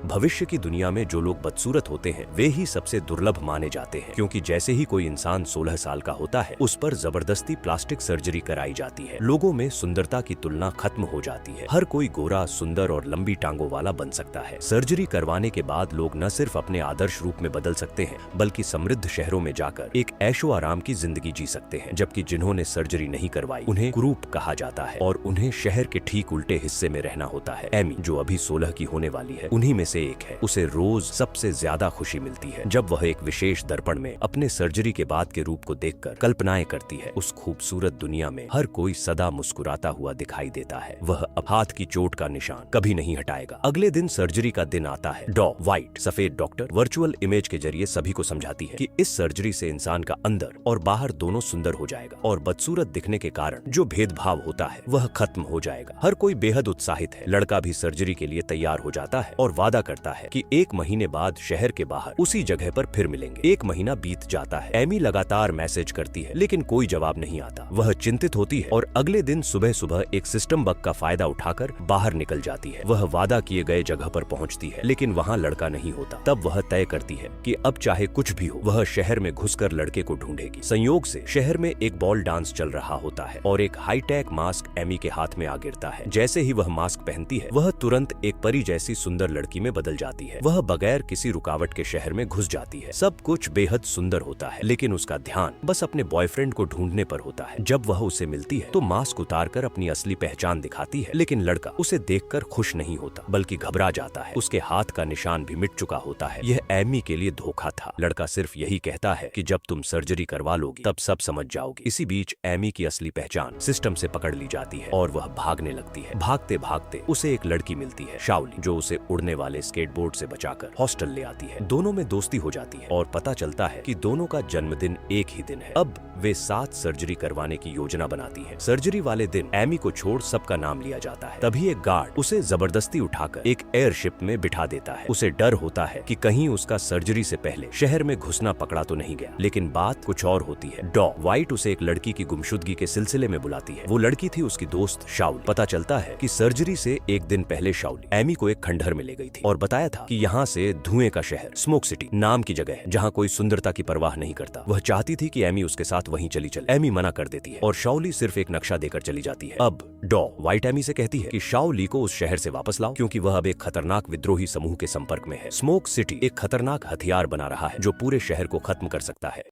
भविष्य की दुनिया में जो लोग बदसूरत होते हैं वे ही सबसे दुर्लभ माने जाते हैं, क्योंकि जैसे ही कोई इंसान 16 साल का होता है उस पर जबरदस्ती प्लास्टिक सर्जरी कराई जाती है। लोगों में सुंदरता की तुलना खत्म हो जाती है। हर कोई गोरा, सुंदर और लंबी टांगों वाला बन सकता है। सर्जरी करवाने के बाद लोग न सिर्फ अपने आदर्श रूप में बदल सकते हैं बल्कि समृद्ध शहरों में जाकर एक ऐशो आराम की जिंदगी जी सकते हैं, जबकि जिन्होंने सर्जरी नहीं करवाई उन्हें कुरूप कहा जाता है और उन्हें शहर के ठीक उल्टे हिस्से में रहना होता है। एमी, जो अभी 16 की होने वाली है, उन्हीं में से एक है। उसे रोज सबसे ज्यादा खुशी मिलती है जब वह एक विशेष दर्पण में अपने सर्जरी के बाद के रूप को देखकर कल्पनाएं करती है। उस खूबसूरत दुनिया में हर कोई सदा मुस्कुराता हुआ दिखाई देता है। वह अब हाथ की चोट का निशान कभी नहीं हटाएगा। अगले दिन सर्जरी का दिन आता है। डॉ व्हाइट, सफेद डॉक्टर, वर्चुअल इमेज के जरिए सभी को समझाती है कि इस सर्जरी से इंसान का अंदर और बाहर दोनों सुंदर हो जाएगा और बदसूरत दिखने के कारण जो भेदभाव होता है वह खत्म हो जाएगा। हर कोई बेहद उत्साहित है। लड़का भी सर्जरी के लिए तैयार हो जाता है और वादा करता है कि 1 महीने बाद शहर के बाहर उसी जगह पर फिर मिलेंगे। 1 महीना बीत जाता है। एमी लगातार मैसेज करती है लेकिन कोई जवाब नहीं आता। वह चिंतित होती है और अगले दिन सुबह सुबह एक सिस्टम बग का फायदा उठाकर बाहर निकल जाती है। वह वादा किए गए जगह पर पहुंचती है लेकिन वहां लड़का नहीं होता। तब वह तय करती है कि अब चाहे कुछ भी हो वह शहर में घुसकर लड़के को ढूंढेगी। संयोग से शहर में एक बॉल डांस चल रहा होता है और एक हाईटेक मास्क एमी के हाथ में आ गिरता है। जैसे ही वह मास्क पहनती है वह तुरंत एक परी जैसी सुंदर लड़की में बदल जाती है। वह बगैर किसी रुकावट के शहर में घुस जाती है। सब कुछ बेहद सुंदर होता है लेकिन उसका ध्यान बस अपने बॉयफ्रेंड को ढूंढने पर होता है। जब वह उसे मिलती है तो मास्क उतारकर अपनी असली पहचान दिखाती है, लेकिन लड़का उसे देखकर खुश नहीं होता बल्कि घबरा जाता है। उसके हाथ का निशान भी मिट चुका होता है। यह एमी के लिए धोखा था। लड़का सिर्फ यही कहता है कि जब तुम सर्जरी करवा लोगी तब सब समझ जाओगी। इसी बीच एमी की असली पहचान सिस्टम से पकड़ ली जाती है और वह भागने लगती है। भागते भागते उसे एक लड़की मिलती है, शाओली, जो उसे उड़ने वाले स्केटबोर्ड से बचाकर हॉस्टल ले आती है। दोनों में दोस्ती हो जाती है और पता चलता है कि दोनों का जन्मदिन एक ही दिन है। अब वे साथ सर्जरी करवाने की योजना बनाती है। सर्जरी वाले दिन एमी को छोड़ सबका नाम लिया जाता है। तभी एक गार्ड उसे जबरदस्ती उठाकर एक एयरशिप में बिठा देता है। उसे डर होता है कि कहीं उसका सर्जरी से पहले शहर में घुसना पकड़ा तो नहीं गया, लेकिन बात कुछ और होती है। डॉ व्हाइट उसे एक लड़की की गुमशुदगी के सिलसिले में बुलाती है। वो लड़की थी उसकी दोस्त शाओली। पता चलता है कि सर्जरी से एक दिन पहले शाओली एमी को एक खंडहर में ले गई थी और बताया था कि यहाँ से धुएं का शहर, स्मोक सिटी नाम की जगह है जहाँ कोई सुंदरता की परवाह नहीं करता। वह चाहती थी कि एमी उसके साथ वहीं चली चले। एमी मना कर देती है और शाओली सिर्फ एक नक्शा देकर चली जाती है। अब डॉ व्हाइट एमी से कहती है कि शाओली को उस शहर से वापस लाओ, क्योंकि वह अब एक खतरनाक विद्रोही समूह के संपर्क में है। स्मोक सिटी एक खतरनाक हथियार बना रहा है जो पूरे शहर को खत्म कर सकता है।